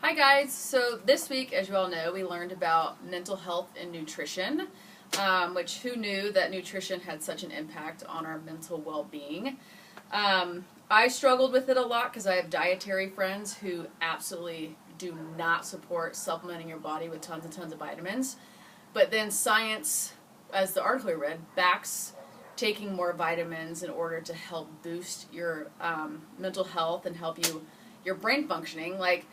Hi guys, so this week, as you all know, we learned about mental health and nutrition, which who knew that nutrition had such an impact on our mental well-being. I struggled with it a lot because I have dietary friends who absolutely do not support supplementing your body with tons and tons of vitamins. But then science, as the article I read, backs taking more vitamins in order to help boost your mental health and help your brain functioning. Like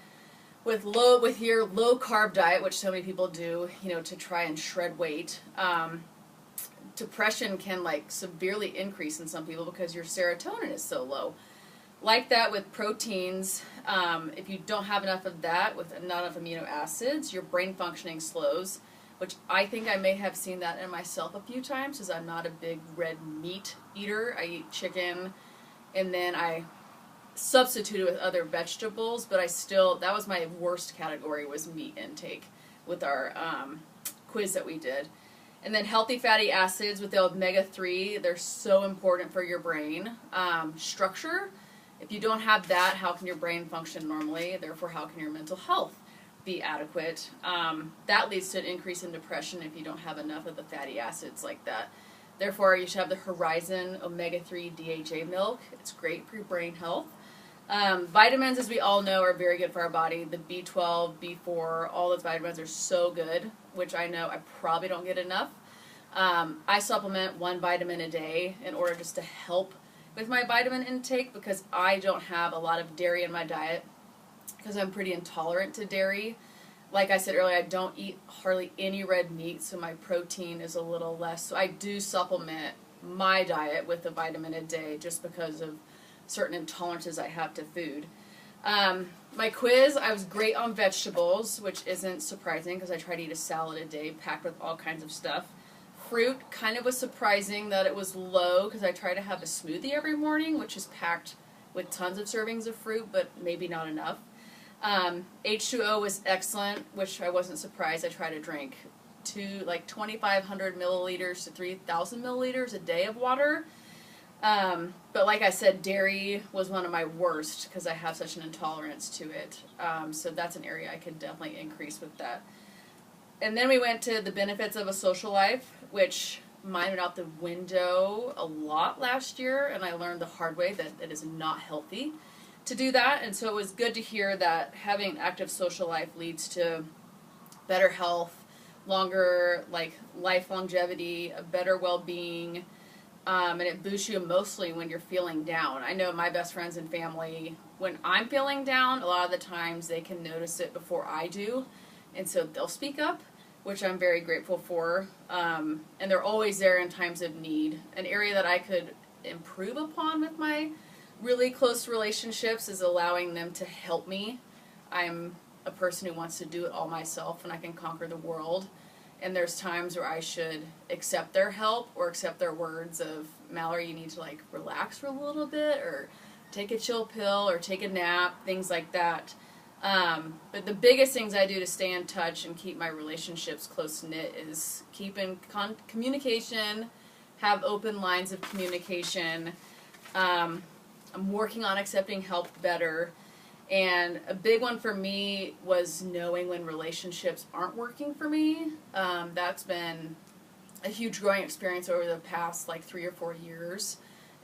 with your low carb diet, which so many people do, to try and shred weight, depression can severely increase in some people because your serotonin is so low. Like that with proteins, if you don't have enough of that with not enough amino acids, your brain functioning slows, which I think I may have seen that in myself a few times because I'm not a big red meat eater. I eat chicken and then I substitute it with other vegetables, but that was my worst category, was meat intake with our quiz that we did. And then healthy fatty acids with the omega-3, they're so important for your brain structure. If you don't have that, how can your brain function normally? Therefore, how can your mental health be adequate? That leads to an increase in depression if you don't have enough of the fatty acids like that. Therefore, you should have the Horizon omega-3 DHA milk. It's great for your brain health. Vitamins, as we all know, are very good for our body. The B12, B4, all those vitamins are so good, which I know I probably don't get enough. I supplement 1 vitamin a day in order just to help with my vitamin intake because I don't have a lot of dairy in my diet because I'm pretty intolerant to dairy. Like I said earlier, I don't eat hardly any red meat, so my protein is a little less. So I do supplement my diet with a vitamin a day just because of certain intolerances I have to food. My quiz, I was great on vegetables, which isn't surprising because I try to eat a salad a day packed with all kinds of stuff. Fruit kind of was surprising that it was low because I try to have a smoothie every morning, which is packed with tons of servings of fruit, but maybe not enough. H2O was excellent, which I wasn't surprised. I try to drink 2,500 milliliters to 3,000 milliliters a day of water. But like I said, dairy was one of my worst because I have such an intolerance to it. So that's an area I could definitely increase with that. And then we went to the benefits of a social life, which mine went out the window a lot last year, and I learned the hard way that it is not healthy to do that. And so it was good to hear that having an active social life leads to better health, longer life longevity, a better well-being, and it boosts you emotionally when you're feeling down. I know my best friends and family, when I'm feeling down, a lot of the times they can notice it before I do, and so they'll speak up, which I'm very grateful for, and they're always there in times of need. An area that I could improve upon with my really close relationships is allowing them to help me. I'm a person who wants to do it all myself, and I can conquer the world. And there's times where I should accept their help or accept their words of, Mallory, you need to relax for a little bit or take a chill pill or take a nap, things like that. But the biggest things I do to stay in touch and keep my relationships close-knit is keep in communication, have open lines of communication. I'm working on accepting help better. And a big one for me was knowing when relationships aren't working for me. That's been a huge growing experience over the past 3 or 4 years.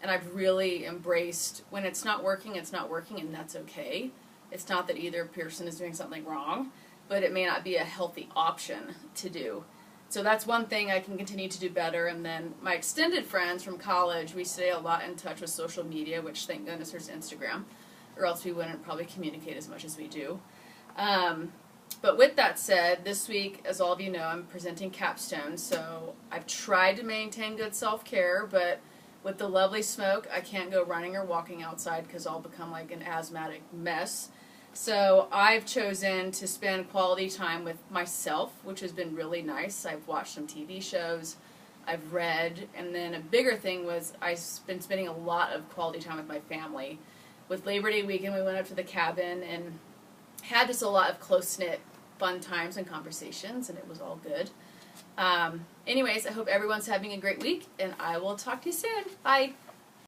And I've really embraced when it's not working, and that's okay. It's not that either person is doing something wrong, but it may not be a healthy option to do. So that's one thing I can continue to do better. And then my extended friends from college, we stay a lot in touch with social media, which thank goodness there's Instagram, or else we wouldn't probably communicate as much as we do. But with that said, this week, as all of you know, I'm presenting capstone, so I've tried to maintain good self-care, but with the lovely smoke, I can't go running or walking outside because I'll become like an asthmatic mess. So I've chosen to spend quality time with myself, which has been really nice. I've watched some TV shows, I've read, and then a bigger thing was I've been spending a lot of quality time with my family. With Labor Day weekend, we went up to the cabin and had just a lot of close-knit fun times and conversations, and it was all good. Anyways, I hope everyone's having a great week, and I will talk to you soon. Bye!